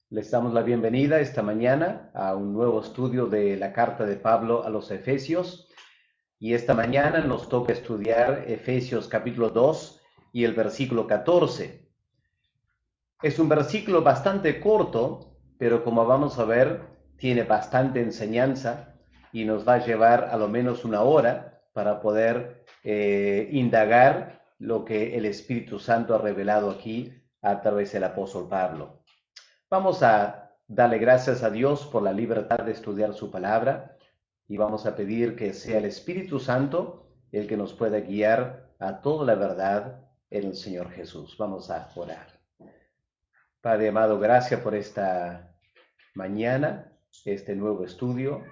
Les damos la bienvenida esta mañana a un nuevo estudio de la carta de Pablo a los Efesios. Y esta mañana nos toca estudiar Efesios capítulo 2 y el versículo 14. Es un versículo bastante corto, pero como vamos a ver, tiene bastante enseñanza y nos va a llevar a lo menos una hora para poder indagar lo que el Espíritu Santo ha revelado aquí a través del apóstol Pablo. Vamos a darle gracias a Dios por la libertad de estudiar su palabra y vamos a pedir que sea el Espíritu Santo el que nos pueda guiar a toda la verdad en el Señor Jesús. Vamos a orar. Padre amado, gracias por esta mañana, este nuevo estudio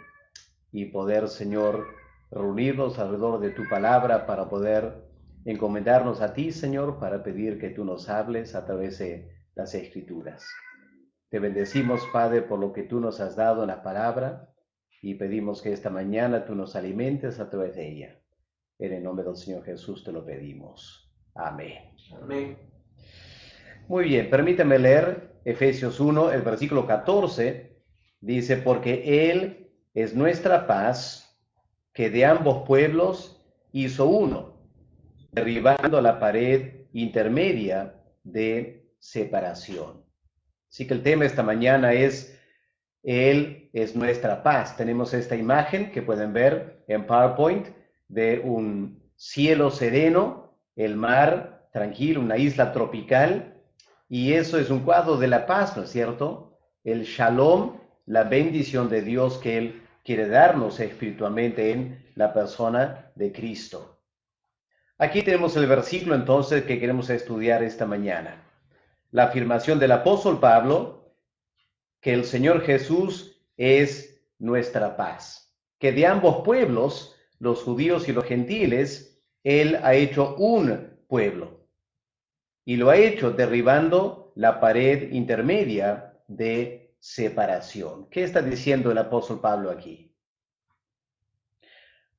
y poder, Señor, reunirnos alrededor de tu palabra para poder encomendarnos a ti, Señor, para pedir que tú nos hables a través de las Escrituras. Te bendecimos, Padre, por lo que tú nos has dado en la palabra y pedimos que esta mañana tú nos alimentes a través de ella. En el nombre del Señor Jesús te lo pedimos. Amén. Amén. Muy bien, permítame leer Efesios 1, el versículo 14. Dice, porque Él es nuestra paz, que de ambos pueblos hizo uno, derribando la pared intermedia de separación. Así que el tema esta mañana es, Él es nuestra paz. Tenemos esta imagen que pueden ver en PowerPoint de un cielo sereno, el mar tranquilo, una isla tropical, y eso es un cuadro de la paz, ¿no es cierto? El shalom, la bendición de Dios que Él quiere darnos espiritualmente en la persona de Cristo. Aquí tenemos el versículo entonces que queremos estudiar esta mañana. La afirmación del apóstol Pablo, que el Señor Jesús es nuestra paz, que de ambos pueblos, los judíos y los gentiles, Él ha hecho un pueblo y lo ha hecho derribando la pared intermedia de separación. ¿Qué está diciendo el apóstol Pablo aquí?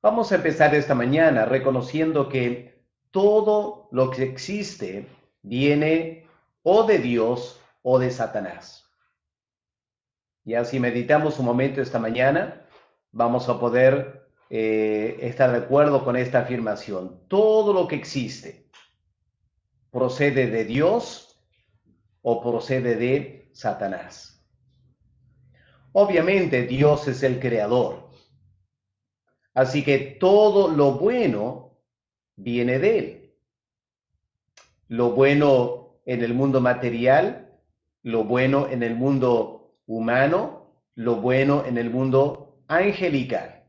Vamos a empezar esta mañana reconociendo que todo lo que existe viene o de Dios o de Satanás. Ya si meditamos un momento esta mañana, vamos a poder estar de acuerdo con esta afirmación. Todo lo que existe procede de Dios o procede de Satanás. Obviamente Dios es el creador, así que todo lo bueno viene de Él. Lo bueno en el mundo material, lo bueno en el mundo humano, lo bueno en el mundo angelical.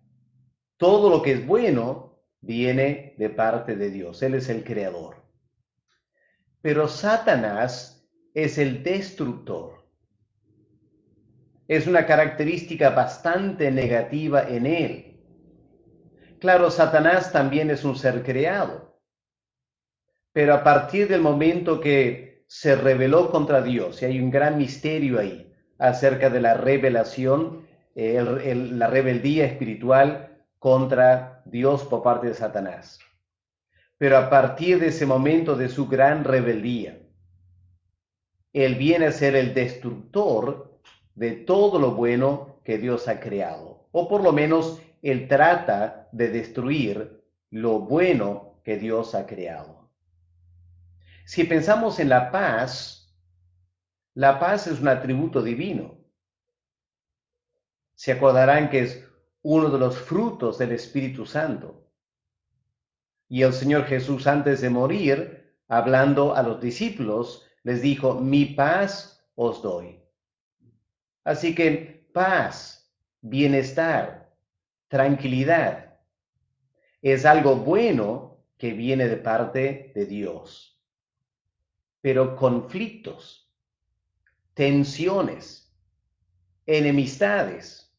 Todo lo que es bueno viene de parte de Dios. Él es el creador. Pero Satanás es el destructor. Es una característica bastante negativa en él. Claro, Satanás también es un ser creado. Pero a partir del momento que se rebeló contra Dios, y hay un gran misterio ahí acerca de la revelación, la rebeldía espiritual contra Dios por parte de Satanás. Pero a partir de ese momento de su gran rebeldía, Él viene a ser el destructor de todo lo bueno que Dios ha creado. O por lo menos Él trata de destruir lo bueno que Dios ha creado. Si pensamos en la paz es un atributo divino. Se acordarán que es uno de los frutos del Espíritu Santo. Y el Señor Jesús, antes de morir, hablando a los discípulos, les dijo, mi paz os doy. Así que paz, bienestar, tranquilidad, es algo bueno que viene de parte de Dios. Pero conflictos, tensiones, enemistades,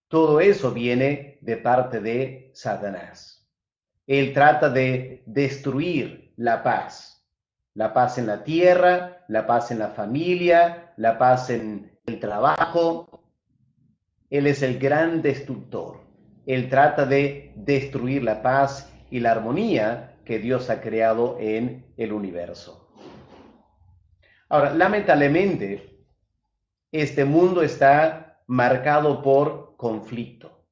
todo eso viene de parte de Satanás. Él trata de destruir la paz en la tierra, la paz en la familia, la paz en el trabajo. Él es el gran destructor. Él trata de destruir la paz y la armonía que Dios ha creado en el universo. Ahora, lamentablemente, este mundo está marcado por conflicto.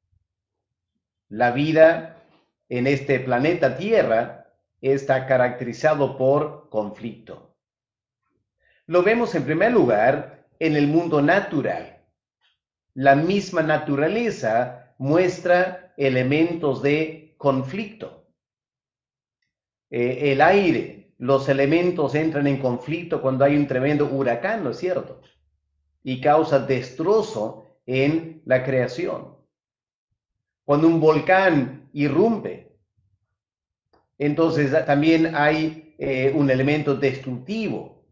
La vida en este planeta Tierra está caracterizado por conflicto. Lo vemos en primer lugar en el mundo natural. La misma naturaleza muestra elementos de conflicto. El aire, los elementos entran en conflicto cuando hay un tremendo huracán, ¿no es cierto? Y causa destrozo en la creación. Cuando un volcán irrumpe, entonces también hay un elemento destructivo.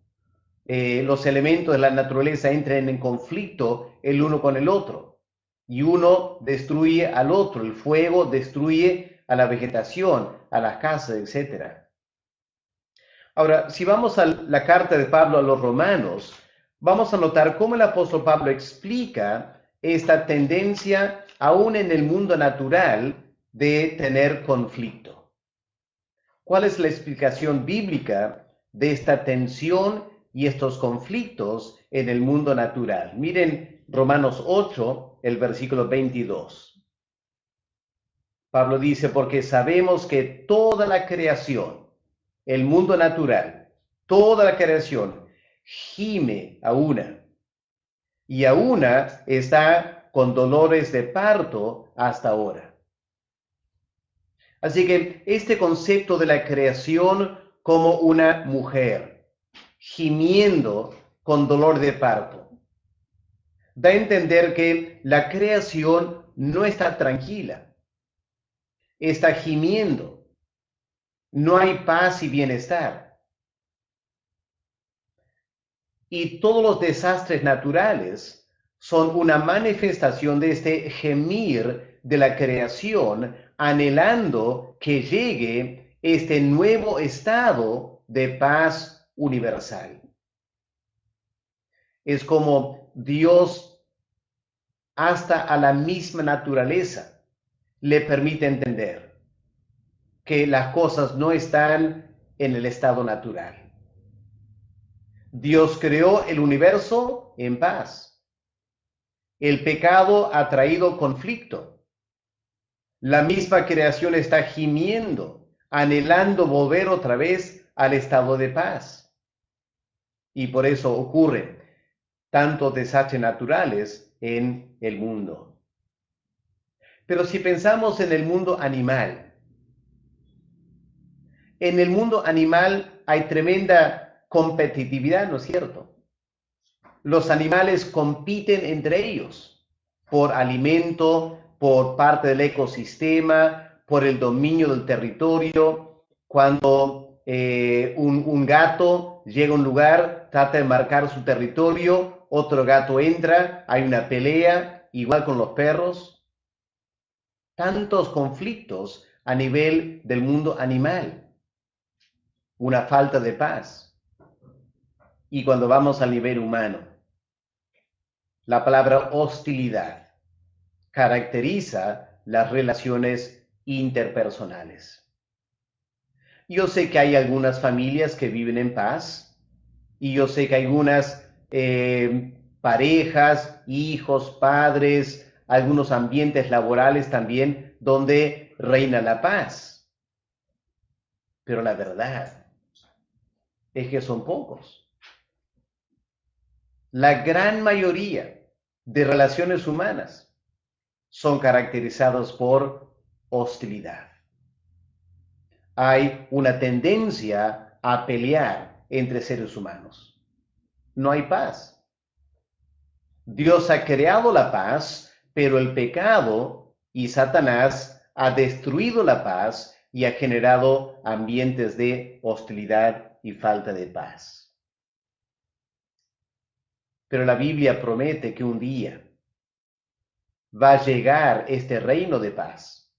Los elementos de la naturaleza entran en conflicto el uno con el otro. Y uno destruye al otro. El fuego destruye a la vegetación, a las casas, etc. Ahora, si vamos a la carta de Pablo a los romanos, vamos a notar cómo el apóstol Pablo explica esta tendencia, aún en el mundo natural, de tener conflicto. ¿Cuál es la explicación bíblica de esta tensión y estos conflictos en el mundo natural? Miren Romanos 8, el versículo 22. Pablo dice, porque sabemos que toda la creación, el mundo natural, toda la creación gime a una, y a una está con dolores de parto hasta ahora. Así que este concepto de la creación como una mujer gimiendo con dolor de parto da a entender que la creación no está tranquila, está gimiendo, no hay paz y bienestar. Y todos los desastres naturales son una manifestación de este gemir de la creación, anhelando que llegue este nuevo estado de paz universal. Es como Dios, hasta a la misma naturaleza, le permite entender que las cosas no están en el estado natural. Dios creó el universo en paz. El pecado ha traído conflicto. La misma creación está gimiendo, anhelando volver otra vez al estado de paz. Y por eso ocurren tantos desastres naturales en el mundo. Pero si pensamos en el mundo animal, en el mundo animal hay tremenda competitividad, ¿no es cierto? Los animales compiten entre ellos por alimento, por parte del ecosistema, por el dominio del territorio. Cuando un gato llega a un lugar, trata de marcar su territorio, otro gato entra, hay una pelea, igual con los perros. Tantos conflictos a nivel del mundo animal, una falta de paz. Y cuando vamos al nivel humano, la palabra hostilidad caracteriza las relaciones interpersonales. Yo sé que hay algunas familias que viven en paz y yo sé que hay algunas parejas, hijos, padres, algunos ambientes laborales también donde reina la paz. Pero la verdad es que son pocos. La gran mayoría de relaciones humanas son caracterizadas por hostilidad. Hay una tendencia a pelear entre seres humanos. No hay paz. Dios ha creado la paz, pero el pecado y Satanás ha destruido la paz y ha generado ambientes de hostilidad y falta de paz. Pero la Biblia promete que un día va a llegar este reino de paz.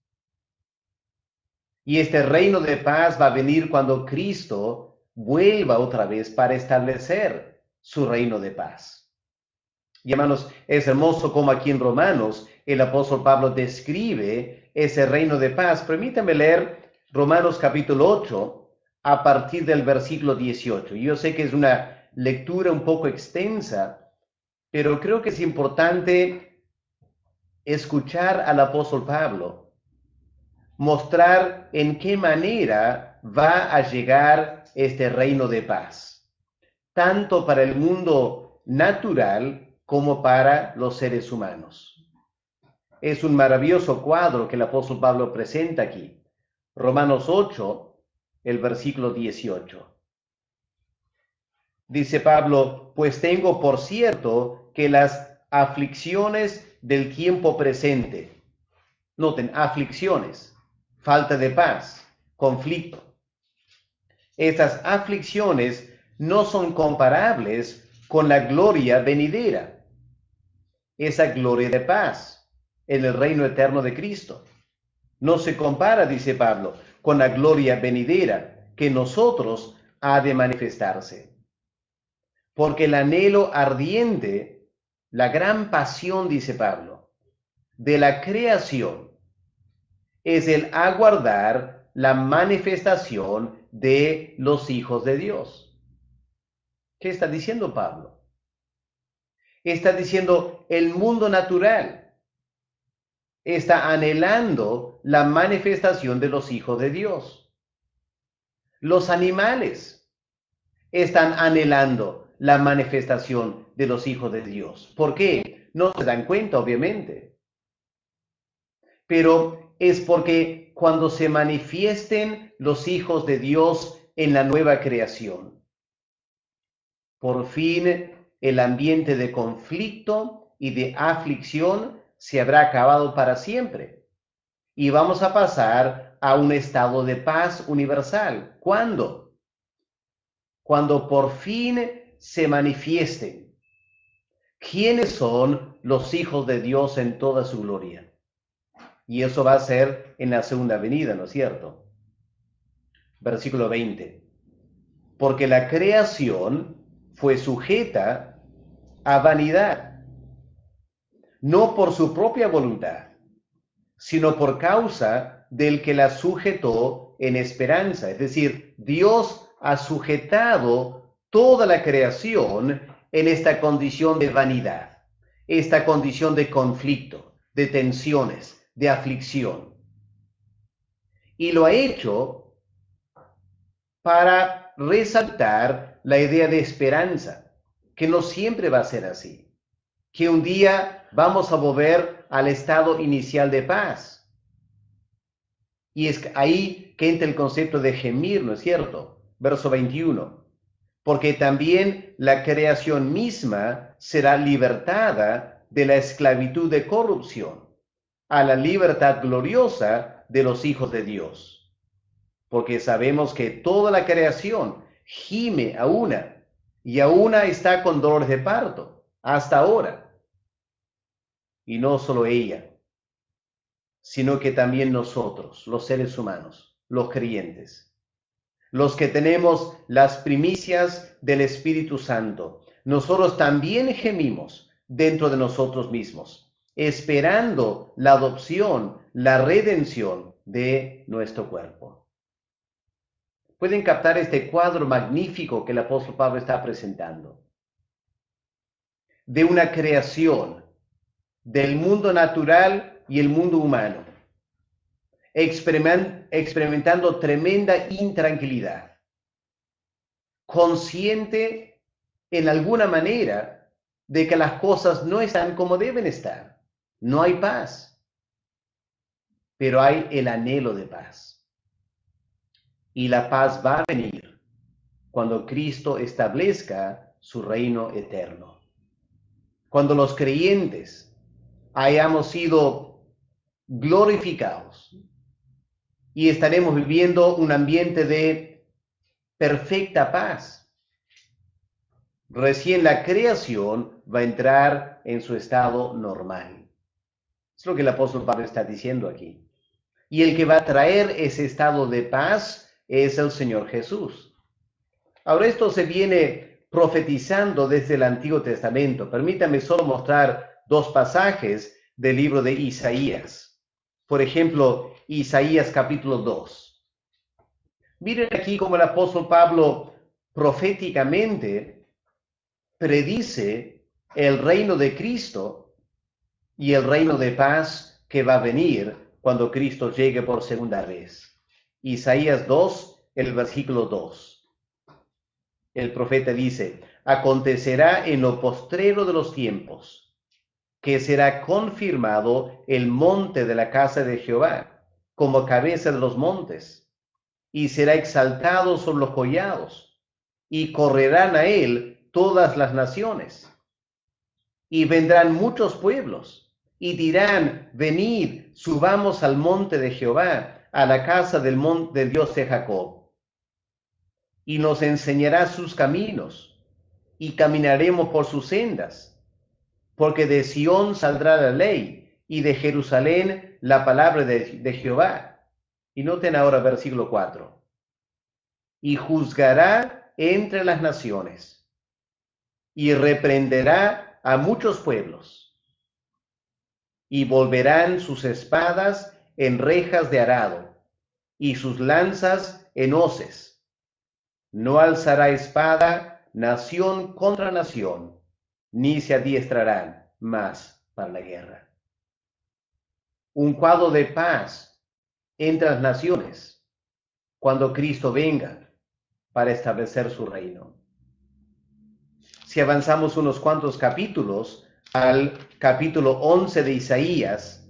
Y este reino de paz va a venir cuando Cristo vuelva otra vez para establecer su reino de paz. Y hermanos, es hermoso como aquí en Romanos el apóstol Pablo describe ese reino de paz. Permítanme leer Romanos capítulo 8 a partir del versículo 18. Yo sé que es una lectura un poco extensa, Pero creo que es importante escuchar al apóstol Pablo, mostrar en qué manera va a llegar este reino de paz, tanto para el mundo natural como para los seres humanos. Es un maravilloso cuadro que el apóstol Pablo presenta aquí. Romanos 8, el versículo 18. Dice Pablo, pues tengo por cierto que las aflicciones del tiempo presente, noten, aflicciones, falta de paz, conflicto. Estas aflicciones no son comparables con la gloria venidera, esa gloria de paz en el reino eterno de Cristo. No se compara, dice Pablo, con la gloria venidera que nosotros ha de manifestarse. Porque el anhelo ardiente, la gran pasión, dice Pablo, de la creación es el aguardar la manifestación de los hijos de Dios. ¿Qué está diciendo Pablo? Está diciendo el mundo natural está anhelando la manifestación de los hijos de Dios. Los animales están anhelando la manifestación de los hijos de Dios. ¿Por qué? No se dan cuenta, obviamente. Pero es porque cuando se manifiesten los hijos de Dios en la nueva creación, por fin el ambiente de conflicto y de aflicción se habrá acabado para siempre. Y vamos a pasar a un estado de paz universal. ¿Cuándo? Cuando por fin se manifiesten quiénes son los hijos de Dios en toda su gloria. Y eso va a ser en la segunda venida, ¿no es cierto? Versículo 20. Porque la creación fue sujeta a vanidad, no por su propia voluntad, sino por causa del que la sujetó en esperanza. Es decir, Dios ha sujetado toda la creación en esta condición de vanidad, esta condición de conflicto, de tensiones, de aflicción. Y lo ha hecho para resaltar la idea de esperanza, que no siempre va a ser así, que un día vamos a volver al estado inicial de paz. Y es ahí que entra el concepto de gemir, ¿no es cierto? Verso 21. Porque también la creación misma será libertada de la esclavitud de corrupción a la libertad gloriosa de los hijos de Dios. Porque sabemos que toda la creación gime a una, y a una está con dolores de parto, hasta ahora. Y no solo ella, sino que también nosotros, los seres humanos, los creyentes, los que tenemos las primicias del Espíritu Santo, nosotros también gemimos dentro de nosotros mismos, esperando la adopción, la redención de nuestro cuerpo. Pueden captar este cuadro magnífico que el apóstol Pablo está presentando, de una creación del mundo natural y el mundo humano, experimentando tremenda intranquilidad, consciente en alguna manera de que las cosas no están como deben estar. No hay paz, pero hay el anhelo de paz. Y la paz va a venir cuando Cristo establezca su reino eterno. Cuando los creyentes hayamos sido glorificados y estaremos viviendo un ambiente de perfecta paz. Recién la creación va a entrar en su estado normal. Es lo que el apóstol Pablo está diciendo aquí. Y el que va a traer ese estado de paz es el Señor Jesús. Ahora esto se viene profetizando desde el Antiguo Testamento. Permítame solo mostrar dos pasajes del libro de Isaías. Por ejemplo, Isaías capítulo 2. Miren aquí cómo el apóstol Pablo proféticamente predice el reino de Cristo y el reino de paz que va a venir cuando Cristo llegue por segunda vez. Isaías 2, el versículo 2. El profeta dice: acontecerá en lo postrero de los tiempos, que será confirmado el monte de la casa de Jehová, como cabeza de los montes, y será exaltado sobre los collados, y correrán a él todas las naciones. Y vendrán muchos pueblos, y dirán: venid, subamos al monte de Jehová, a la casa del Dios de Jacob. Y nos enseñará sus caminos, y caminaremos por sus sendas. Porque de Sión saldrá la ley, y de Jerusalén la palabra de Jehová. Y noten ahora versículo 4. Y juzgará entre las naciones, y reprenderá a muchos pueblos, y volverán sus espadas en rejas de arado, y sus lanzas en hoces. No alzará espada nación contra nación, ni se adiestrarán más para la guerra. Un cuadro de paz entre las naciones cuando Cristo venga para establecer su reino. Si avanzamos unos cuantos capítulos al capítulo 11 de Isaías,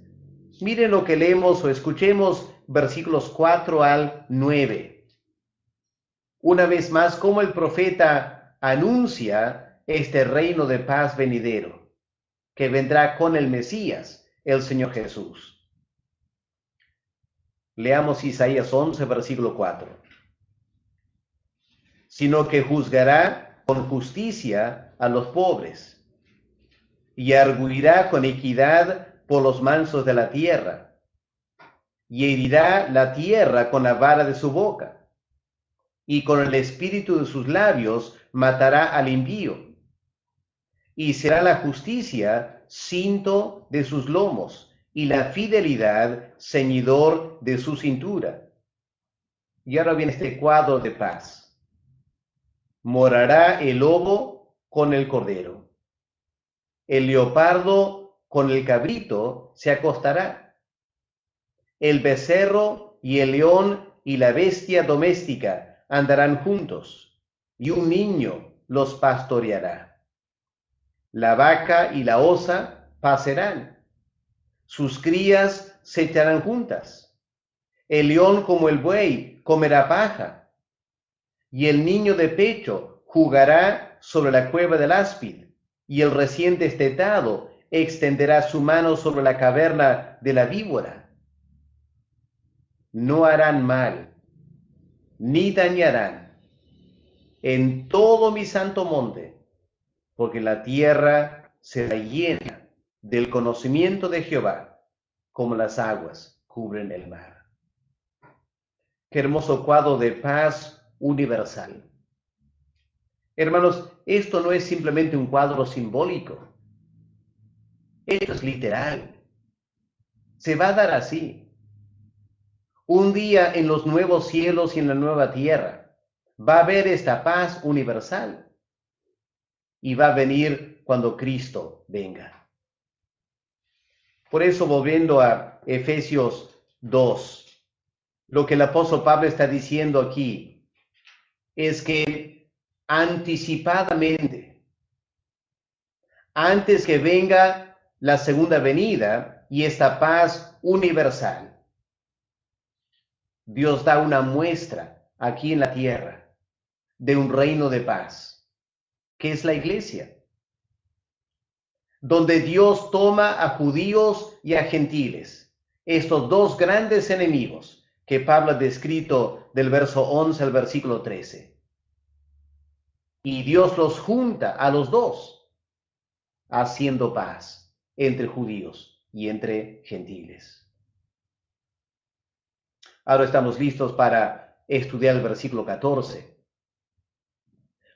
miren lo que leemos o escuchemos versículos 4 al 9. Una vez más, cómo el profeta anuncia este reino de paz venidero, que vendrá con el Mesías, el Señor Jesús. Leamos Isaías 11, versículo 4. Sino que juzgará con justicia a los pobres, y arguirá con equidad por los mansos de la tierra, y herirá la tierra con la vara de su boca, y con el espíritu de sus labios matará al impío. Y será la justicia cinto de sus lomos, y la fidelidad ceñidor de su cintura. Y ahora viene este cuadro de paz. Morará el lobo con el cordero. El leopardo con el cabrito se acostará. El becerro y el león y la bestia doméstica andarán juntos, y un niño los pastoreará. La vaca y la osa pacerán, sus crías se echarán juntas. El león como el buey comerá paja, y el niño de pecho jugará sobre la cueva del áspid, y el recién destetado extenderá su mano sobre la caverna de la víbora. No harán mal, ni dañarán en todo mi santo monte, porque la tierra será llena del conocimiento de Jehová, como las aguas cubren el mar. Qué hermoso cuadro de paz universal. Hermanos, esto no es simplemente un cuadro simbólico. Esto es literal. Se va a dar así. Un día en los nuevos cielos y en la nueva tierra va a haber esta paz universal. Y va a venir cuando Cristo venga. Por eso, volviendo a Efesios 2, lo que el apóstol Pablo está diciendo aquí es que anticipadamente, antes que venga la segunda venida y esta paz universal, Dios da una muestra aquí en la tierra de un reino de paz, que es la iglesia, donde Dios toma a judíos y a gentiles, estos dos grandes enemigos que Pablo ha descrito del verso 11 al versículo 13. Y Dios los junta a los dos, haciendo paz entre judíos y entre gentiles. Ahora estamos listos para estudiar el versículo 14,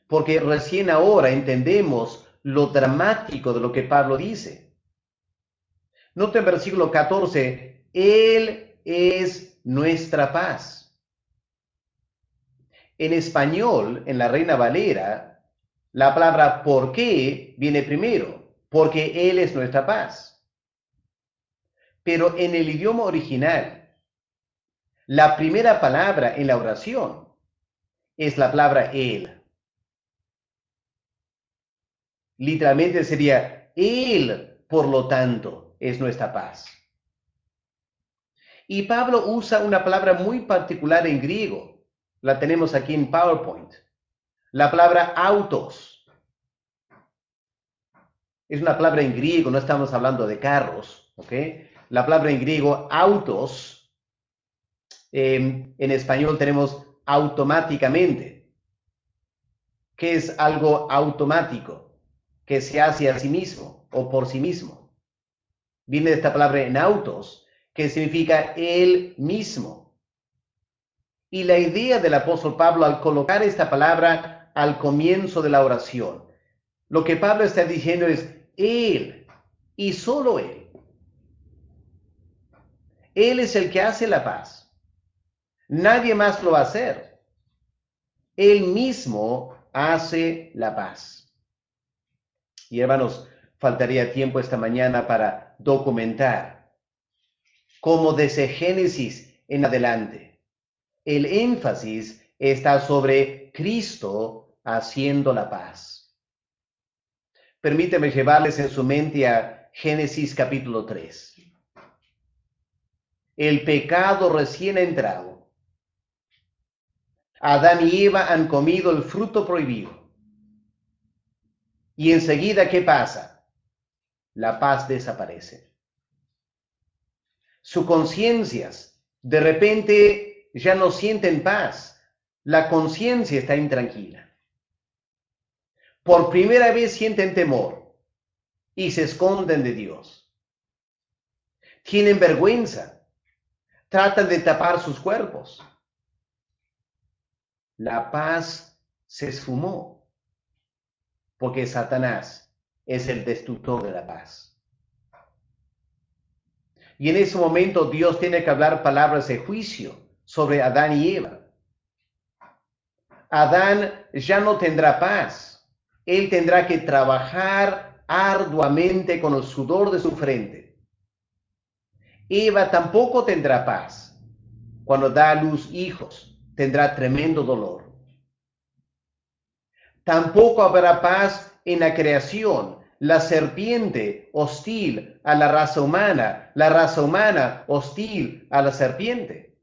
porque recién ahora entendemos lo dramático de lo que Pablo dice. Nota en versículo 14, Él es nuestra paz. En español, en la Reina Valera, La palabra por qué viene primero, porque Él es nuestra paz. Pero en el idioma original, la primera palabra en la oración es la palabra Él. Literalmente sería Él, por lo tanto, es nuestra paz. Y Pablo usa una palabra muy particular en griego. La tenemos aquí en PowerPoint. La palabra autos. Es una palabra en griego, no estamos hablando de carros, ¿ok? La palabra en griego autos, en español tenemos automáticamente, que es algo automático, que se hace a sí mismo o por sí mismo. Viene de esta palabra en autos, que significa él mismo. Y la idea del apóstol Pablo al colocar esta palabra al comienzo de la oración, lo que Pablo está diciendo es él y solo él. Él es el que hace la paz. Nadie más lo va a hacer. Él mismo hace la paz. Y hermanos, faltaría tiempo esta mañana para documentar cómo desde Génesis en adelante el énfasis está sobre Cristo haciendo la paz. Permíteme llevarles en su mente a Génesis capítulo 3. El pecado recién entrado. Adán y Eva han comido el fruto prohibido. Y enseguida, ¿qué pasa? La paz desaparece. Sus conciencias de repente ya no sienten paz. La conciencia está intranquila. Por primera vez sienten temor y se esconden de Dios. Tienen vergüenza. Tratan de tapar sus cuerpos. La paz se esfumó porque Satanás es el destructor de la paz. Y en ese momento Dios tiene que hablar palabras de juicio sobre Adán y Eva. Adán ya no tendrá paz. Él tendrá que trabajar arduamente con el sudor de su frente. Eva tampoco tendrá paz. Cuando da a luz hijos, tendrá tremendo dolor. Tampoco habrá paz en la creación. La serpiente hostil a la raza humana hostil a la serpiente.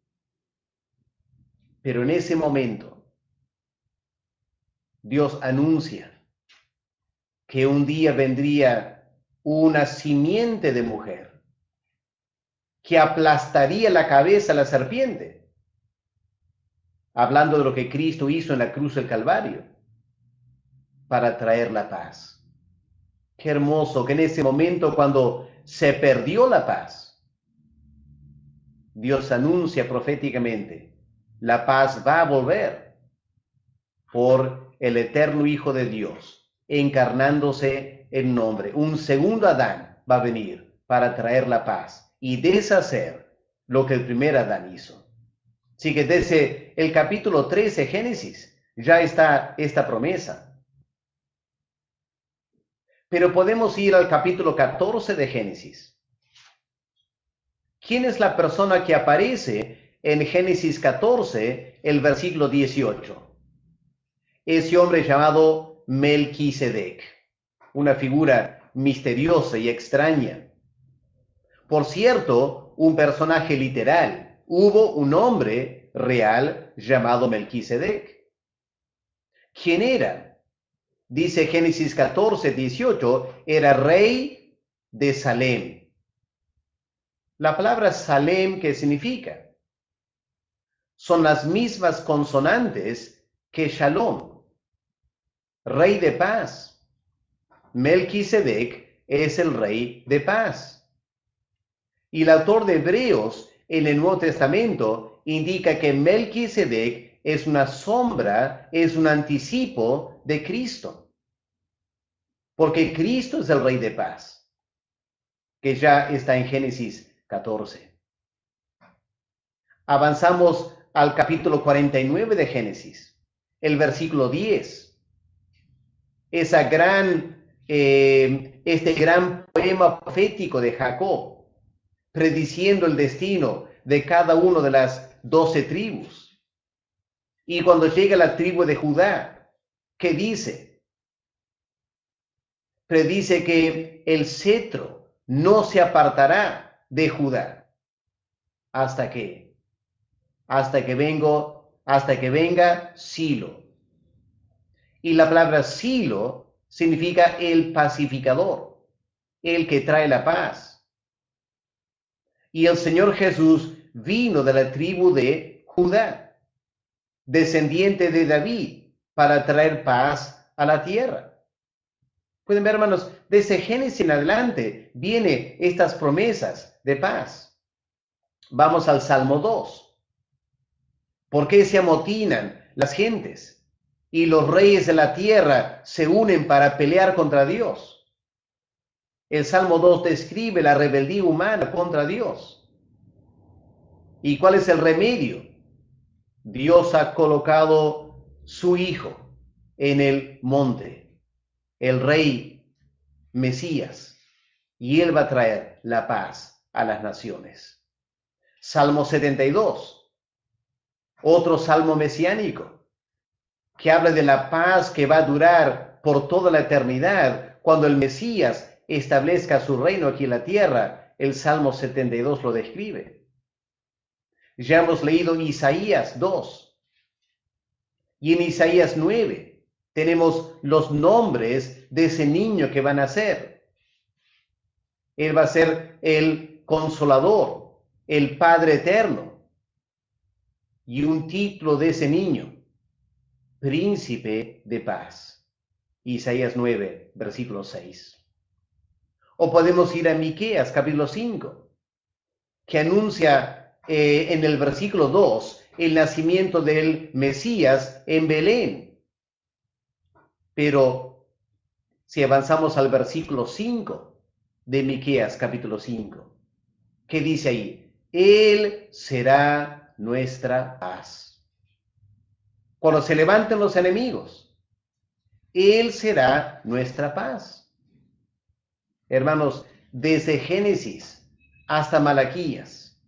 Pero en ese momento, Dios anuncia que un día vendría una simiente de mujer que aplastaría la cabeza a la serpiente, hablando de lo que Cristo hizo en la cruz del Calvario para traer la paz. Qué hermoso que en ese momento, cuando se perdió la paz, Dios anuncia proféticamente, la paz va a volver por el eterno Hijo de Dios, encarnándose en nombre. Un segundo Adán va a venir para traer la paz y deshacer lo que el primer Adán hizo. Así que desde el capítulo 13 de Génesis ya está esta promesa. Pero podemos ir al capítulo 14 de Génesis. ¿Quién es la persona que aparece en Génesis 14, el versículo 18? Ese hombre llamado Melquisedec, una figura misteriosa y extraña. Por cierto, un personaje literal. Hubo un hombre real llamado Melquisedec. ¿Quién era? Dice Génesis 14, 18, era rey de Salem. La palabra Salem, ¿qué significa? Son las mismas consonantes que Shalom, rey de paz. Melquisedec es el rey de paz. Y el autor de Hebreos en el Nuevo Testamento indica que Melquisedec es una sombra, es un anticipo de Cristo. Porque Cristo es el rey de paz, que ya está en Génesis 14. Avanzamos al capítulo 49 de Génesis, el versículo 10. este gran poema profético de Jacob, prediciendo el destino de cada una de las 12 tribus. Y cuando llega la tribu de Judá, ¿qué dice? Predice que el cetro no se apartará de Judá hasta que venga Silo. Y la palabra Silo significa el pacificador, el que trae la paz. Y el Señor Jesús vino de la tribu de Judá, descendiente de David, para traer paz a la tierra. Pueden ver, hermanos, desde Génesis en adelante vienen estas promesas de paz. Vamos al Salmo 2. ¿Por qué se amotinan las gentes y los reyes de la tierra se unen para pelear contra Dios? El Salmo 2 describe la rebeldía humana contra Dios. ¿Y cuál es el remedio? Dios ha colocado su Hijo en el monte, el Rey Mesías, y Él va a traer la paz a las naciones. Salmo 72, otro salmo mesiánico, que habla de la paz que va a durar por toda la eternidad cuando el Mesías establezca su reino aquí en la tierra. El Salmo 72 lo describe. Ya hemos leído Isaías 2. Y en Isaías 9 tenemos los nombres de ese niño que va a nacer. Él va a ser el Consolador, el Padre Eterno. Y un título de ese niño, Príncipe de Paz. Isaías 9, versículo 6. O podemos ir a Miqueas, capítulo 5, que anuncia en el versículo 2 el nacimiento del Mesías en Belén. Pero si avanzamos al versículo 5 de Miqueas, capítulo 5, ¿qué dice ahí? Él será nuestra paz. Cuando se levanten los enemigos, Él será nuestra paz. Hermanos, desde Génesis hasta Malaquías,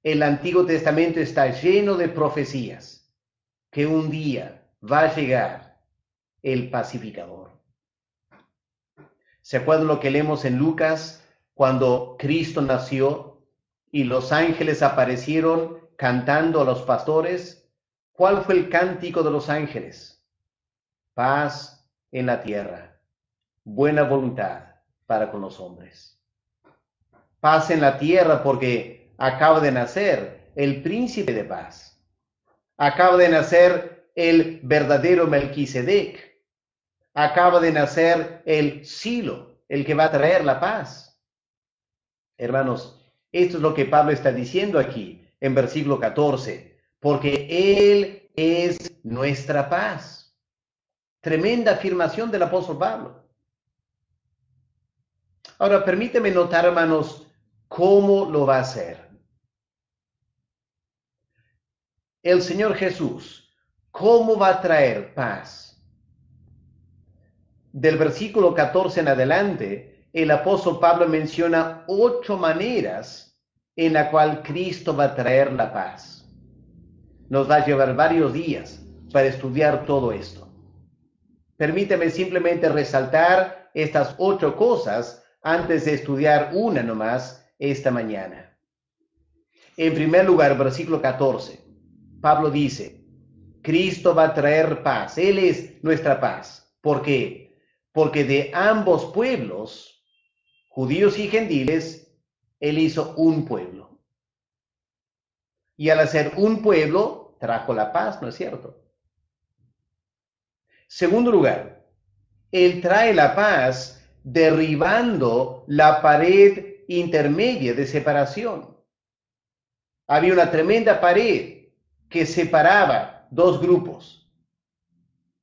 el Antiguo Testamento está lleno de profecías que un día va a llegar el pacificador. ¿Se acuerdan lo que leemos en Lucas cuando Cristo nació y los ángeles aparecieron cantando a los pastores? ¿Cuál fue el cántico de los ángeles? Paz en la tierra, buena voluntad para con los hombres. Paz en la tierra porque acaba de nacer el príncipe de paz. Acaba de nacer el verdadero Melquisedec. Acaba de nacer el Silo, el que va a traer la paz. Hermanos, esto es lo que Pablo está diciendo aquí en versículo 14, porque Él es nuestra paz. Tremenda afirmación del apóstol Pablo. Ahora, permíteme notar, hermanos, cómo lo va a hacer. El Señor Jesús, ¿cómo va a traer paz? Del versículo 14 en adelante, el apóstol Pablo menciona 8 maneras en la cual Cristo va a traer la paz. Nos va a llevar varios días para estudiar todo esto. Permíteme simplemente resaltar estas 8 cosas antes de estudiar una nomás esta mañana. En primer lugar, versículo 14, Pablo dice, Cristo va a traer paz, Él es nuestra paz. ¿Por qué? Porque de ambos pueblos, judíos y gentiles, Él hizo un pueblo. Y al hacer un pueblo, trajo la paz, ¿no es cierto? Segundo lugar, Él trae la paz derribando la pared intermedia de separación. Había una tremenda pared que separaba dos grupos.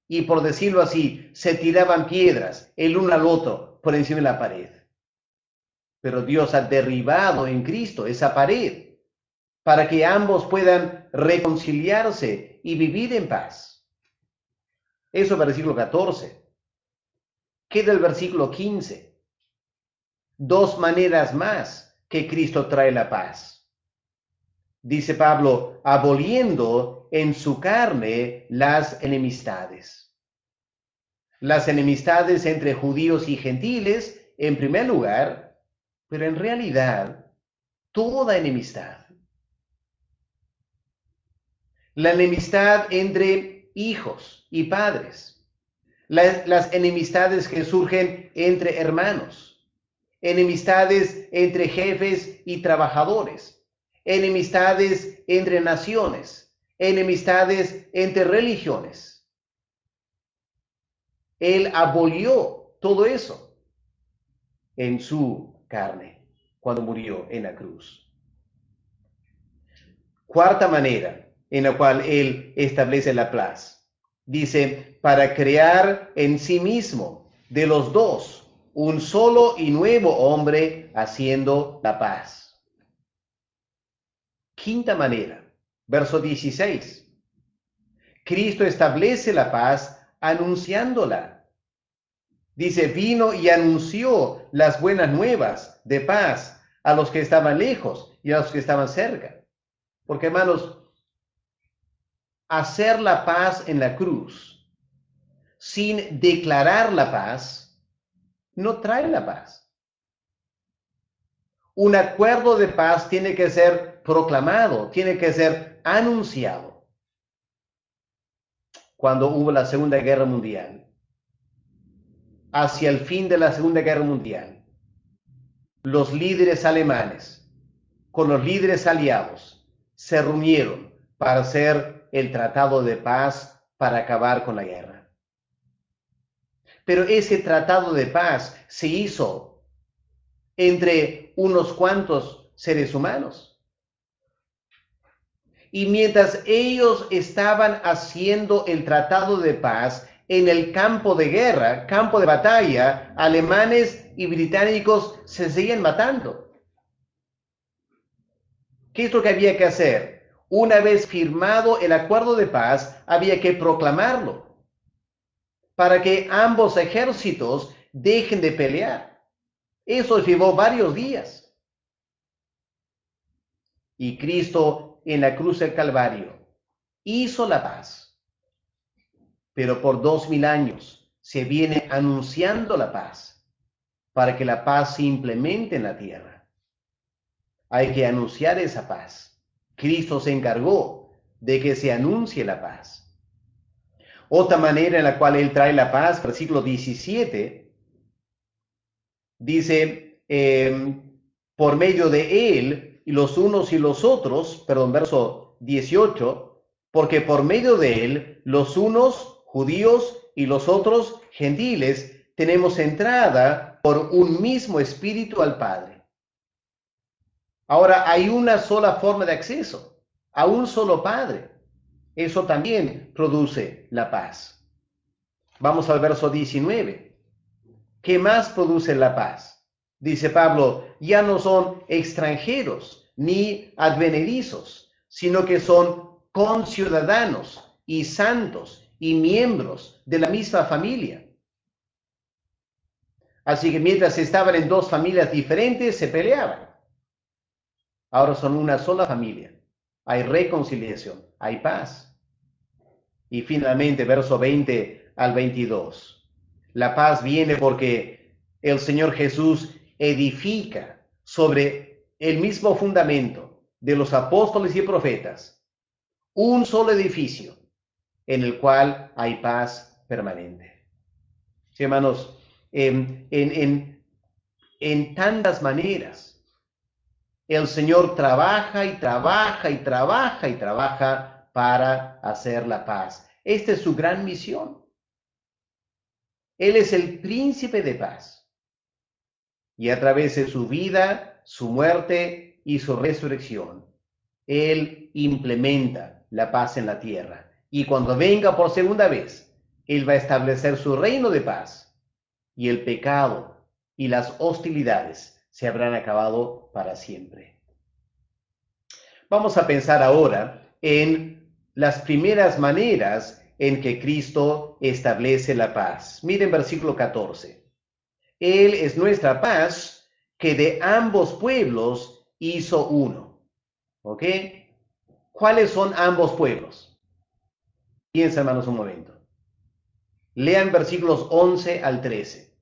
Y por decirlo así, se tiraban piedras el uno al otro por encima de la pared. Pero Dios ha derribado en Cristo esa pared para que ambos puedan reconciliarse y vivir en paz. Eso es versículo 14. Queda el versículo 15. Dos maneras más que Cristo trae la paz. Dice Pablo, aboliendo en su carne las enemistades. Las enemistades entre judíos y gentiles, en primer lugar, pero en realidad, toda enemistad. La enemistad entre hijos y padres. Las enemistades que surgen entre hermanos. Enemistades entre jefes y trabajadores. Enemistades entre naciones, enemistades entre religiones. Él abolió todo eso en su carne cuando murió en la cruz. Cuarta manera en la cual Él establece la paz. Dice, para crear en sí mismo de los dos un solo y nuevo hombre haciendo la paz. Quinta manera, verso 16. Cristo establece la paz anunciándola. Dice, vino y anunció las buenas nuevas de paz a los que estaban lejos y a los que estaban cerca. Porque, hermanos, hacer la paz en la cruz sin declarar la paz no trae la paz. Un acuerdo de paz tiene que ser proclamado, tiene que ser anunciado. Cuando hubo la Segunda Guerra Mundial, hacia el fin de la Segunda Guerra Mundial, los líderes alemanes con los líderes aliados se reunieron para hacer el tratado de paz para acabar con la guerra. Pero ese tratado de paz se hizo entre unos cuantos seres humanos. Y mientras ellos estaban haciendo el tratado de paz en el campo de guerra, campo de batalla, alemanes y británicos se seguían matando. ¿Qué es lo que había que hacer? Una vez firmado el acuerdo de paz, había que proclamarlo para que ambos ejércitos dejen de pelear. Eso llevó varios días. Y Cristo en la cruz del Calvario hizo la paz. Pero por 2000 años se viene anunciando la paz para que la paz se implemente en la tierra. Hay que anunciar esa paz. Cristo se encargó de que se anuncie la paz. Otra manera en la cual Él trae la paz, versículo 17, dice, por medio de Él, y los unos y los otros, verso 18, porque por medio de Él, los unos judíos y los otros gentiles, tenemos entrada por un mismo espíritu al Padre. Ahora hay una sola forma de acceso, a un solo Padre. Eso también produce la paz. Vamos al verso 19. ¿Qué más produce la paz? Dice Pablo, ya no son extranjeros ni advenedizos, sino que son conciudadanos y santos y miembros de la misma familia. Así que mientras estaban en dos familias diferentes, se peleaban. Ahora son una sola familia. Hay reconciliación, hay paz. Y finalmente, verso 20 al 22. La paz viene porque el Señor Jesús edifica sobre el mismo fundamento de los apóstoles y profetas un solo edificio en el cual hay paz permanente. Sí, hermanos, en tantas maneras el Señor trabaja y trabaja y trabaja y trabaja para hacer la paz. Esta es su gran misión. Él es el príncipe de paz. Y a través de su vida, su muerte y su resurrección, Él implementa la paz en la tierra. Y cuando venga por segunda vez, Él va a establecer su reino de paz. Y el pecado y las hostilidades se habrán acabado para siempre. Vamos a pensar ahora en las primeras maneras en que Cristo establece la paz. Miren versículo 14. Él es nuestra paz, que de ambos pueblos hizo uno. ¿Ok? ¿Cuáles son ambos pueblos? Piensa, hermanos, un momento. Lean versículos 11 al 13.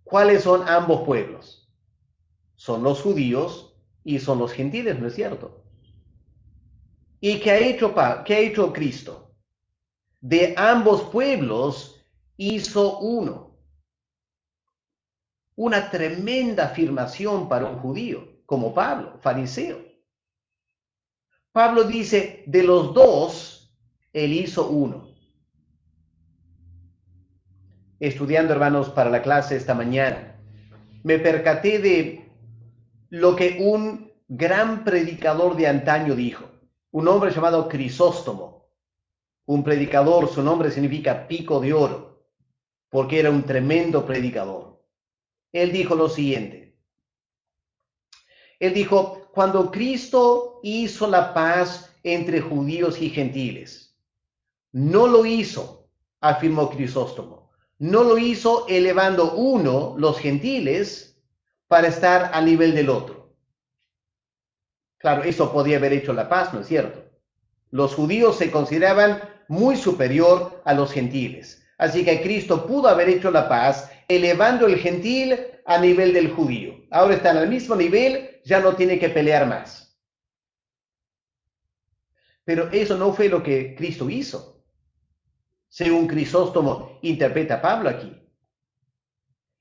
¿Cuáles son ambos pueblos? Son los judíos y son los gentiles, ¿no es cierto? ¿Y qué ha hecho Cristo? De ambos pueblos hizo uno. Una tremenda afirmación para un judío, como Pablo, fariseo. Pablo dice, de los dos, él hizo uno. Estudiando, hermanos, para la clase esta mañana, me percaté de lo que un gran predicador de antaño dijo. Un hombre llamado Crisóstomo. Un predicador, su nombre significa pico de oro, porque era un tremendo predicador. Él dijo lo siguiente. Él dijo, cuando Cristo hizo la paz entre judíos y gentiles, no lo hizo, afirmó Crisóstomo, no lo hizo elevando uno, los gentiles, para estar a nivel del otro. Claro, eso podía haber hecho la paz, ¿no es cierto? Los judíos se consideraban muy superior a los gentiles. Así que Cristo pudo haber hecho la paz elevando el gentil a nivel del judío. Ahora están al mismo nivel, ya no tiene que pelear más. Pero eso no fue lo que Cristo hizo, según Crisóstomo interpreta Pablo aquí.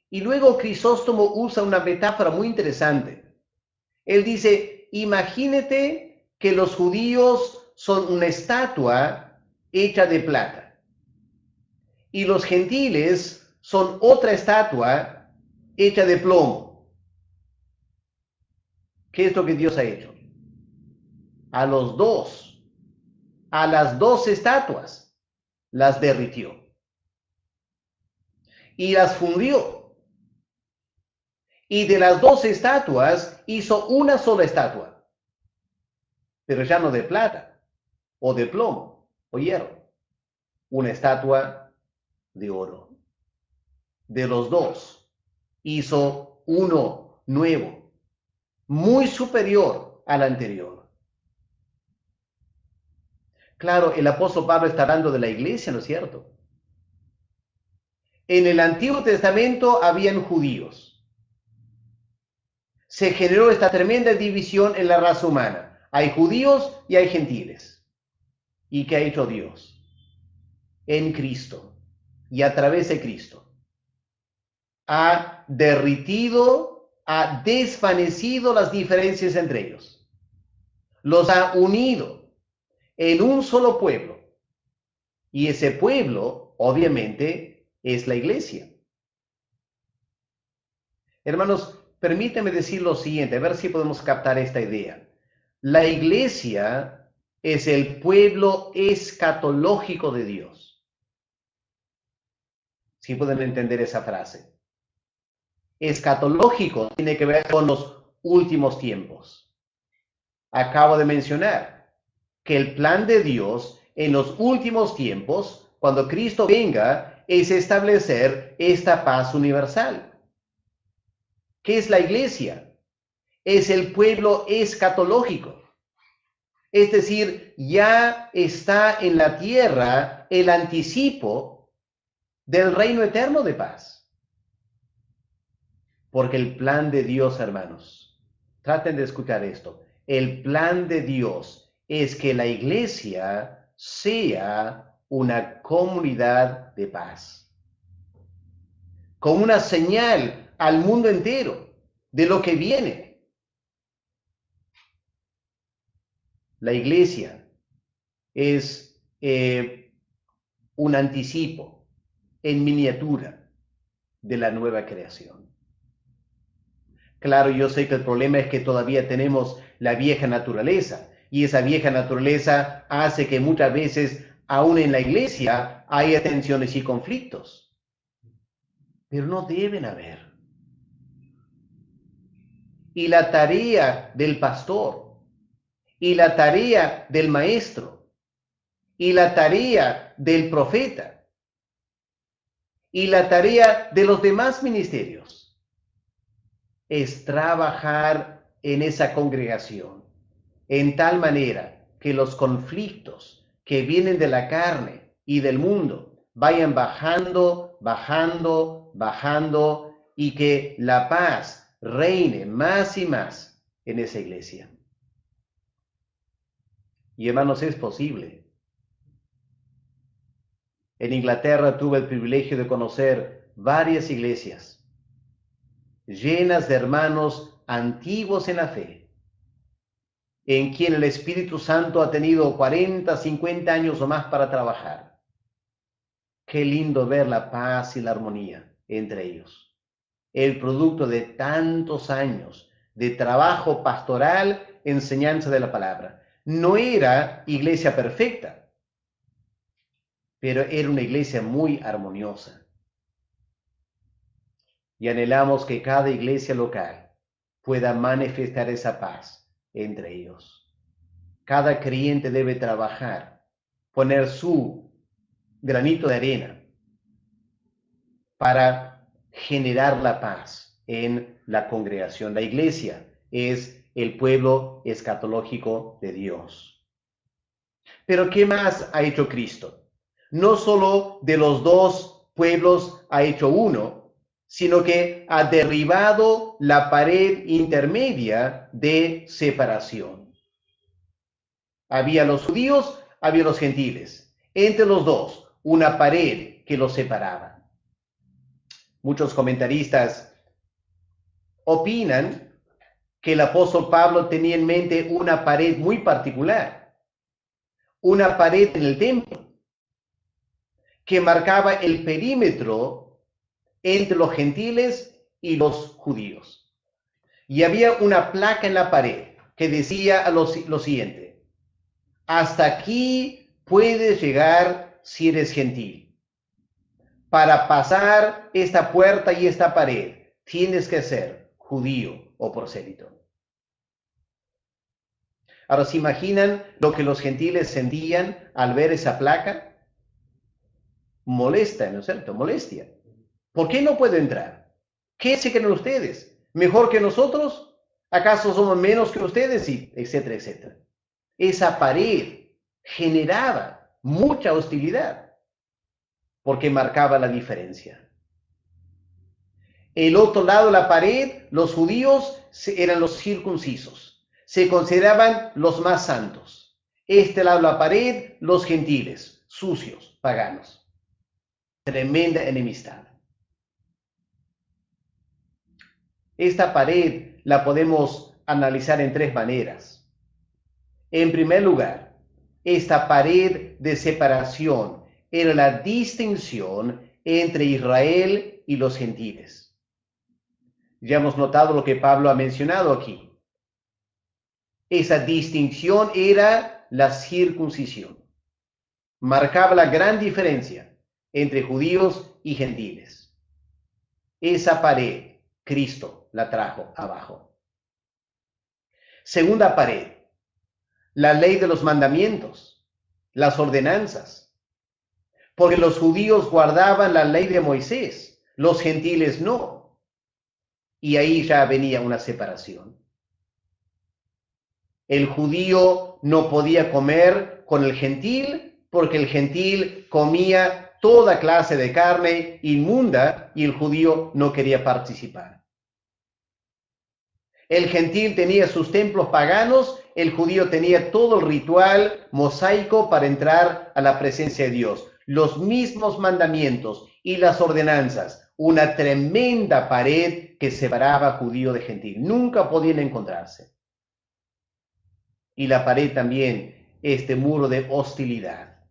Y luego Crisóstomo usa una metáfora muy interesante. Él dice, imagínate que los judíos son una estatua hecha de plata y los gentiles son otra estatua hecha de plomo. ¿Qué es lo que Dios ha hecho? A los dos, a las dos estatuas, las derritió y las fundió. Y de las dos estatuas hizo una sola estatua, pero ya no de plata, o de plomo, o hierro. Una estatua de oro. De los dos hizo uno nuevo, muy superior al anterior. Claro, el apóstol Pablo está hablando de la iglesia, ¿no es cierto? En el Antiguo Testamento habían judíos. Se generó esta tremenda división en la raza humana. Hay judíos y hay gentiles. ¿Y qué ha hecho Dios? En Cristo y a través de Cristo ha derritido, ha desvanecido las diferencias entre ellos. Los ha unido en un solo pueblo. Y ese pueblo, obviamente, es la iglesia. Hermanos, permíteme decir lo siguiente, a ver si podemos captar esta idea. La iglesia es el pueblo escatológico de Dios. ¿Sí pueden entender esa frase? Escatológico tiene que ver con los últimos tiempos. Acabo de mencionar que el plan de Dios en los últimos tiempos, cuando Cristo venga, es establecer esta paz universal. ¿Qué es la iglesia? Es el pueblo escatológico. Es decir, ya está en la tierra el anticipo del reino eterno de paz. Porque el plan de Dios, hermanos, traten de escuchar esto. El plan de Dios es que la iglesia sea una comunidad de paz. Como una señal al mundo entero de lo que viene. La iglesia es un anticipo en miniatura de la nueva creación. Claro, yo sé que el problema es que todavía tenemos la vieja naturaleza y esa vieja naturaleza hace que muchas veces, aún en la iglesia, haya tensiones y conflictos. Pero no deben haber. Y la tarea del pastor, y la tarea del maestro, y la tarea del profeta, Y la tarea de los demás ministerios es trabajar en esa congregación en tal manera que los conflictos que vienen de la carne y del mundo vayan bajando, bajando, bajando, y que la paz reine más y más en esa iglesia. Y hermanos, es posible. En Inglaterra tuve el privilegio de conocer varias iglesias llenas de hermanos antiguos en la fe, en quien el Espíritu Santo ha tenido 40, 50 años o más para trabajar. Qué lindo ver la paz y la armonía entre ellos. El producto de tantos años de trabajo pastoral, enseñanza de la palabra. No era iglesia perfecta, pero era una iglesia muy armoniosa. Y anhelamos que cada iglesia local pueda manifestar esa paz entre ellos. Cada creyente debe trabajar, poner su granito de arena para generar la paz en la congregación. La iglesia es el pueblo escatológico de Dios. Pero ¿qué más ha hecho Cristo? No solo de los dos pueblos ha hecho uno, sino que ha derribado la pared intermedia de separación. Había los judíos, había los gentiles. Entre los dos, una pared que los separaba. Muchos comentaristas opinan que el apóstol Pablo tenía en mente una pared muy particular, una pared en el templo, que marcaba el perímetro entre los gentiles y los judíos. Y había una placa en la pared que decía lo siguiente: hasta aquí puedes llegar si eres gentil. Para pasar esta puerta y esta pared, tienes que ser judío o prosélito. Ahora, ¿se imaginan lo que los gentiles sentían al ver esa placa? Molesta, ¿no es cierto? Molestia. ¿Por qué no puedo entrar? ¿Qué se creen ustedes? ¿Mejor que nosotros? ¿Acaso somos menos que ustedes? Y etcétera, etcétera. Esa pared generaba mucha hostilidad porque marcaba la diferencia. El otro lado de la pared, los judíos eran los circuncisos. Se consideraban los más santos. Este lado de la pared, los gentiles, sucios, paganos. Tremenda enemistad. Esta pared la podemos analizar en tres maneras. En primer lugar, esta pared de separación era la distinción entre Israel y los gentiles. Ya hemos notado lo que Pablo ha mencionado aquí. Esa distinción era la circuncisión. Marcaba la gran diferencia entre judíos y gentiles. Esa pared, Cristo la trajo abajo. Segunda pared, la ley de los mandamientos, las ordenanzas. Porque los judíos guardaban la ley de Moisés, los gentiles no. Y ahí ya venía una separación. El judío no podía comer con el gentil porque el gentil comía toda clase de carne inmunda y el judío no quería participar. El gentil tenía sus templos paganos, el judío tenía todo el ritual mosaico para entrar a la presencia de Dios. Los mismos mandamientos y las ordenanzas, una tremenda pared que separaba judío de gentil. Nunca podían encontrarse. Y la pared también, este muro de hostilidad.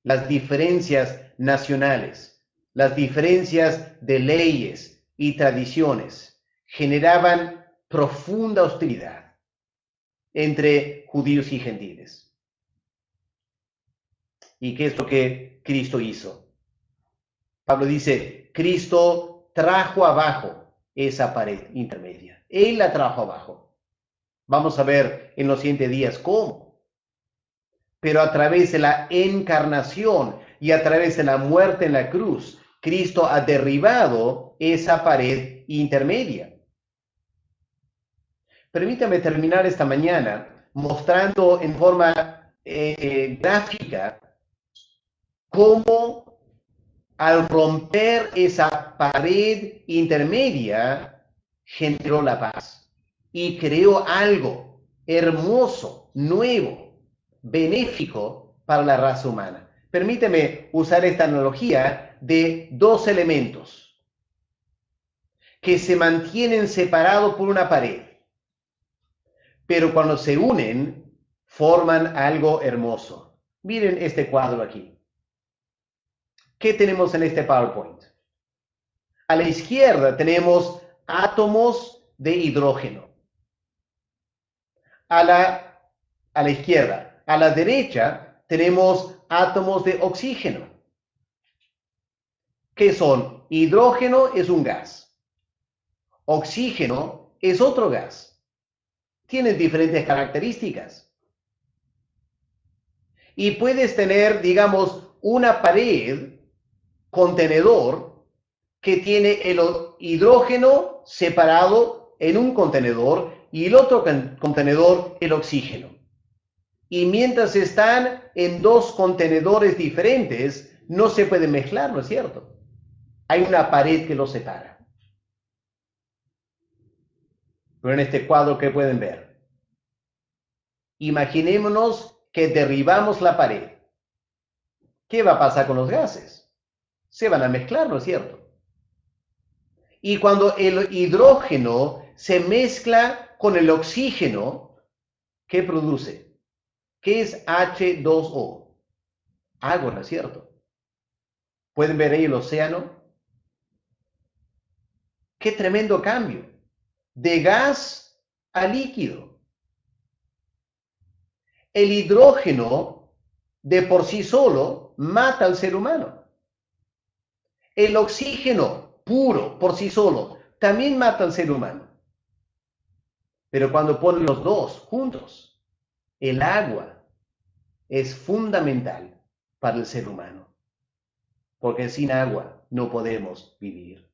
Las diferencias nacionales, las diferencias de leyes y tradiciones generaban profunda hostilidad entre judíos y gentiles. ¿Y qué es lo que Cristo hizo? Pablo dice, Cristo trajo abajo esa pared intermedia. Él la trajo abajo. Vamos a ver en los siguientes días cómo. Pero a través de la encarnación y a través de la muerte en la cruz, Cristo ha derribado esa pared intermedia. Permítame terminar esta mañana mostrando en forma gráfica cómo al romper esa pared intermedia generó la paz y creó algo hermoso, nuevo, benéfico para la raza humana. Permíteme usar esta analogía de dos elementos que se mantienen separados por una pared, pero cuando se unen forman algo hermoso. Miren este cuadro aquí. ¿Qué tenemos en este PowerPoint? A la izquierda tenemos átomos de hidrógeno. A la izquierda. A la derecha tenemos átomos de oxígeno. ¿Qué son? Hidrógeno es un gas. Oxígeno es otro gas. Tienen diferentes características. Y puedes tener, digamos, una pared contenedor que tiene el hidrógeno separado en un contenedor y el otro contenedor el oxígeno. Y mientras están en dos contenedores diferentes, no se pueden mezclar, ¿no es cierto? Hay una pared que los separa. Pero en este cuadro, ¿qué pueden ver? Imaginémonos que derribamos la pared. ¿Qué va a pasar con los gases? Se van a mezclar, ¿no es cierto? Y cuando el hidrógeno se mezcla con el oxígeno, ¿qué produce? ¿Qué es H2O? Agua, ¿no es cierto? ¿Pueden ver ahí el océano? ¡Qué tremendo cambio! De gas a líquido. El hidrógeno de por sí solo mata al ser humano. El oxígeno puro por sí solo también mata al ser humano. Pero cuando ponen los dos juntos, el agua es fundamental para el ser humano, porque sin agua no podemos vivir.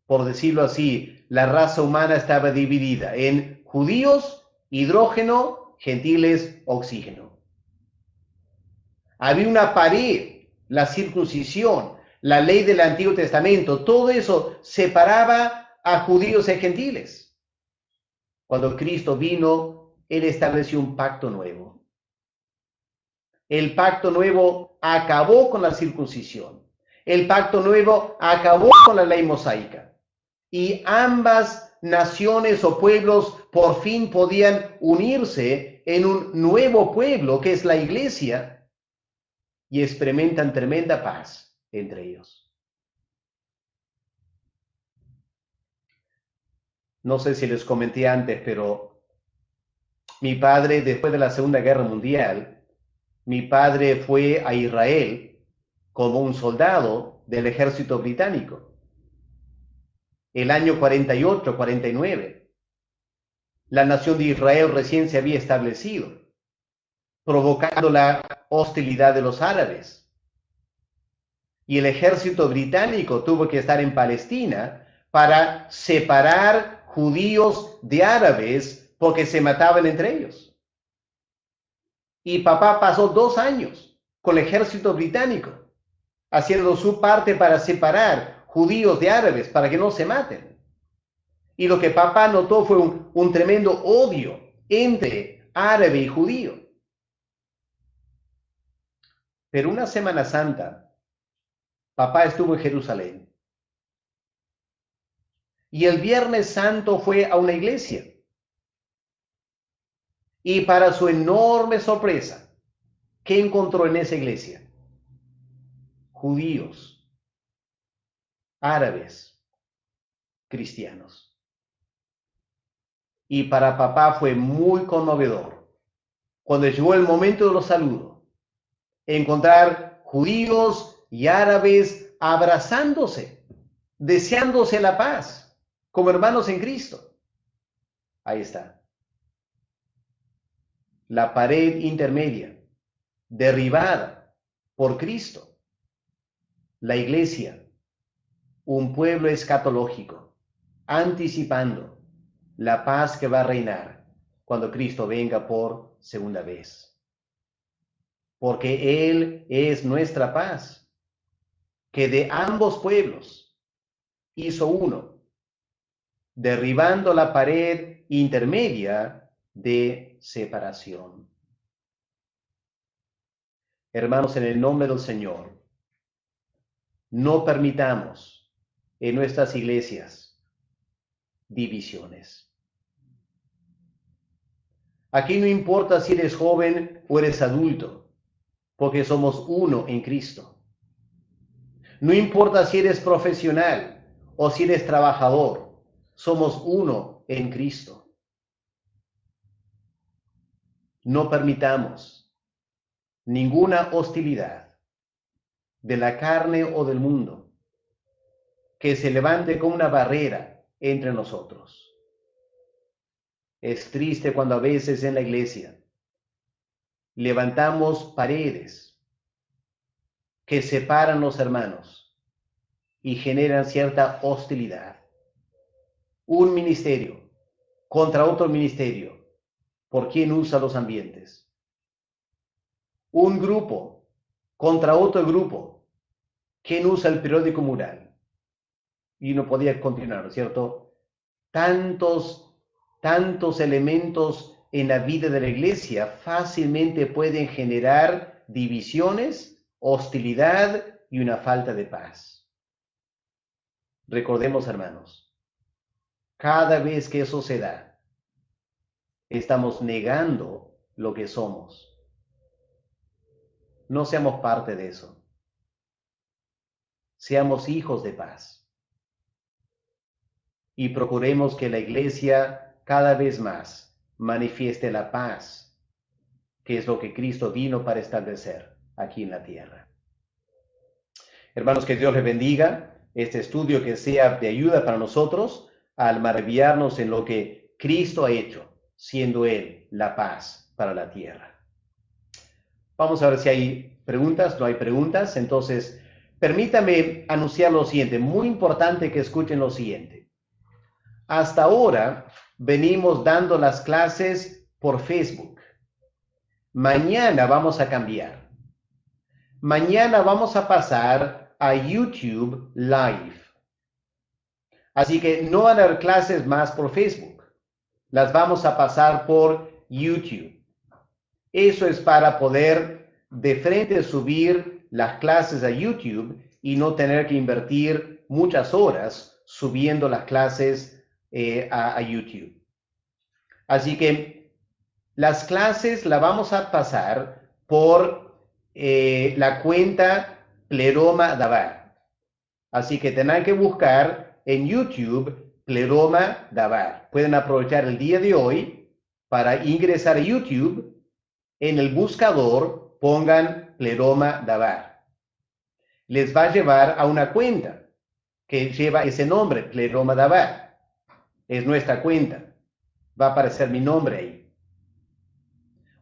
Por decirlo así, la raza humana estaba dividida en judíos, hidrógeno, gentiles, oxígeno. Había una pared, la circuncisión, la ley del Antiguo Testamento, todo eso separaba a judíos y gentiles. Cuando Cristo vino, Él estableció un pacto nuevo. El pacto nuevo acabó con la circuncisión. El pacto nuevo acabó con la ley mosaica. Y ambas naciones o pueblos por fin podían unirse en un nuevo pueblo que es la iglesia y experimentan tremenda paz entre ellos. No sé si les comenté antes, pero mi padre, después de la Segunda Guerra Mundial, mi padre fue a Israel como un soldado del ejército británico. El año 48, 49. La nación de Israel recién se había establecido, provocando la hostilidad de los árabes. Y el ejército británico tuvo que estar en Palestina para separar judíos de árabes porque se mataban entre ellos. Y papá pasó 2 años con el ejército británico, haciendo su parte para separar judíos de árabes, para que no se maten. Y lo que papá notó fue un tremendo odio entre árabe y judío. Pero una Semana Santa, papá estuvo en Jerusalén. Y el Viernes Santo fue a una iglesia. Y para su enorme sorpresa, ¿qué encontró en esa iglesia? Judíos, árabes, cristianos. Y para papá fue muy conmovedor, cuando llegó el momento de los saludos, encontrar judíos y árabes abrazándose, deseándose la paz, como hermanos en Cristo. Ahí está. La pared intermedia, derribada por Cristo, la iglesia, un pueblo escatológico, anticipando la paz que va a reinar cuando Cristo venga por segunda vez. Porque Él es nuestra paz, que de ambos pueblos hizo uno, derribando la pared intermedia de separación. Hermanos, en el nombre del Señor, no permitamos en nuestras iglesias divisiones. Aquí no importa si eres joven o eres adulto, porque somos uno en Cristo. No importa si eres profesional o si eres trabajador, somos uno en Cristo. No permitamos ninguna hostilidad de la carne o del mundo que se levante como una barrera entre nosotros. Es triste cuando a veces en la iglesia levantamos paredes que separan los hermanos y generan cierta hostilidad. Un ministerio contra otro ministerio, por quien usa los ambientes. Un grupo contra otro grupo, quien usa el periódico mural. Y no podía continuar, ¿cierto? Tantos elementos en la vida de la iglesia fácilmente pueden generar divisiones, hostilidad y una falta de paz. Recordemos, hermanos, cada vez que eso se da, estamos negando lo que somos. No seamos parte de eso. Seamos hijos de paz. Y procuremos que la iglesia cada vez más manifieste la paz, que es lo que Cristo vino para establecer aquí en la tierra. Hermanos, que Dios les bendiga. Este estudio que sea de ayuda para nosotros al maravillarnos en lo que Cristo ha hecho, siendo Él la paz para la tierra. Vamos a ver si hay preguntas. No hay preguntas. Entonces, permítame anunciar lo siguiente. Muy importante que escuchen lo siguiente. Hasta ahora venimos dando las clases por Facebook. Mañana vamos a cambiar. Mañana vamos a pasar a YouTube Live. Así que no van a haber clases más por Facebook. Las vamos a pasar por YouTube. Eso es para poder de frente subir las clases a YouTube y no tener que invertir muchas horas subiendo las clases a YouTube. Así que las clases las vamos a pasar por la cuenta Pleroma Dabar. Así que tendrán que buscar en YouTube Pleroma Dabar. Pueden aprovechar el día de hoy para ingresar a YouTube. En el buscador pongan Pleroma Dabar. Les va a llevar a una cuenta que lleva ese nombre, Pleroma Dabar. Es nuestra cuenta. Va a aparecer mi nombre ahí.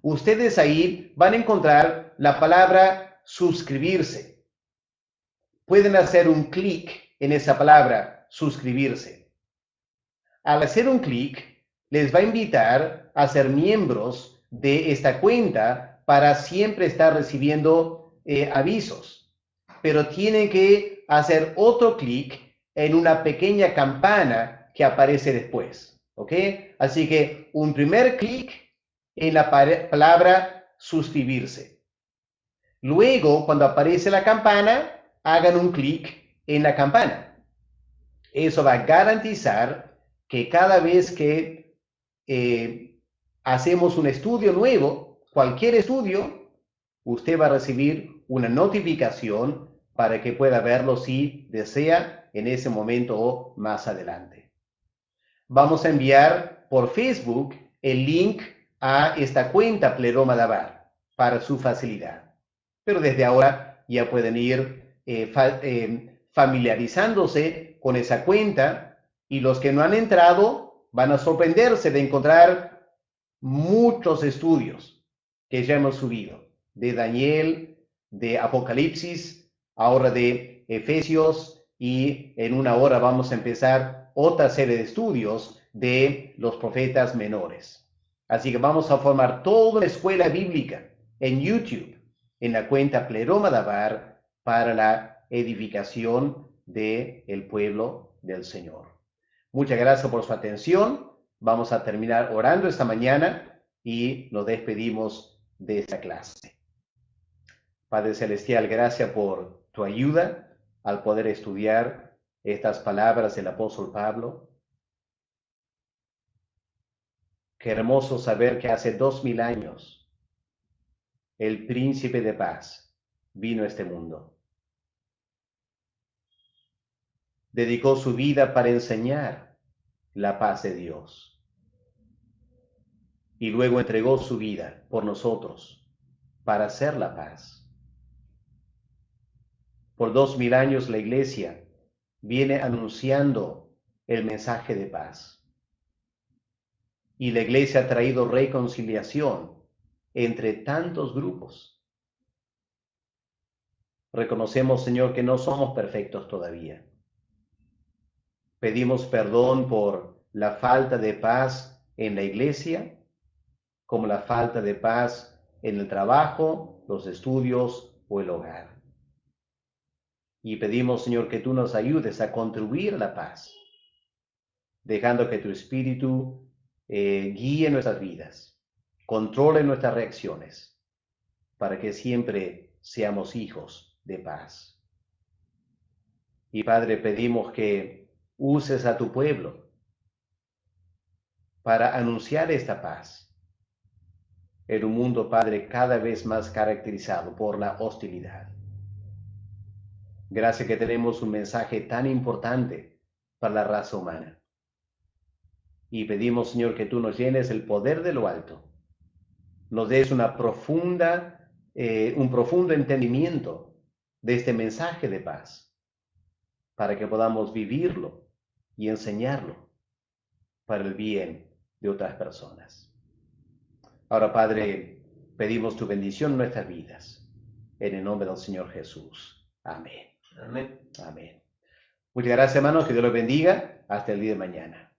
Ustedes ahí van a encontrar la palabra suscribirse. Pueden hacer un clic en esa palabra suscribirse. Al hacer un clic, les va a invitar a ser miembros de esta cuenta para siempre estar recibiendo avisos. Pero tienen que hacer otro clic en una pequeña campana que aparece después. ¿Ok? Así que un primer clic en la palabra suscribirse. Luego, cuando aparece la campana, hagan un clic en la campana. Eso va a garantizar que cada vez que hacemos un estudio nuevo, cualquier estudio, usted va a recibir una notificación para que pueda verlo si desea en ese momento o más adelante. Vamos a enviar por Facebook el link a esta cuenta Pleroma Dabar para su facilidad. Pero desde ahora ya pueden ir familiarizándose con esa cuenta, y los que no han entrado van a sorprenderse de encontrar muchos estudios que ya hemos subido, de Daniel, de Apocalipsis, ahora de Efesios y en una hora vamos a empezar otra serie de estudios de los profetas menores. Así que vamos a formar toda una escuela bíblica en YouTube, en la cuenta Pleroma Dabar, para la edificación del pueblo del Señor. Muchas gracias por su atención. Vamos a terminar orando esta mañana y nos despedimos de esta clase. Padre Celestial, gracias por tu ayuda al poder estudiar estas palabras del apóstol Pablo. Qué hermoso saber que hace 2000 años el príncipe de paz vino a este mundo. Dedicó su vida para enseñar la paz de Dios. Y luego entregó su vida por nosotros para hacer la paz. Por 2000 años la Iglesia viene anunciando el mensaje de paz. Y la Iglesia ha traído reconciliación entre tantos grupos. Reconocemos, Señor, que no somos perfectos todavía. Pedimos perdón por la falta de paz en la Iglesia, como la falta de paz en el trabajo, los estudios o el hogar. Y pedimos, Señor, que tú nos ayudes a contribuir a la paz, dejando que tu Espíritu guíe nuestras vidas, controle nuestras reacciones, para que siempre seamos hijos de paz. Y Padre, pedimos que uses a tu pueblo para anunciar esta paz en un mundo, Padre, cada vez más caracterizado por la hostilidad. Gracias que tenemos un mensaje tan importante para la raza humana. Y pedimos, Señor, que tú nos llenes el poder de lo alto, nos des un profundo entendimiento de este mensaje de paz, para que podamos vivirlo y enseñarlo para el bien de otras personas. Ahora, Padre, pedimos tu bendición en nuestras vidas, en el nombre del Señor Jesús. Amén. Amén. Amén. Muchas gracias, hermanos. Que Dios los bendiga. Hasta el día de mañana.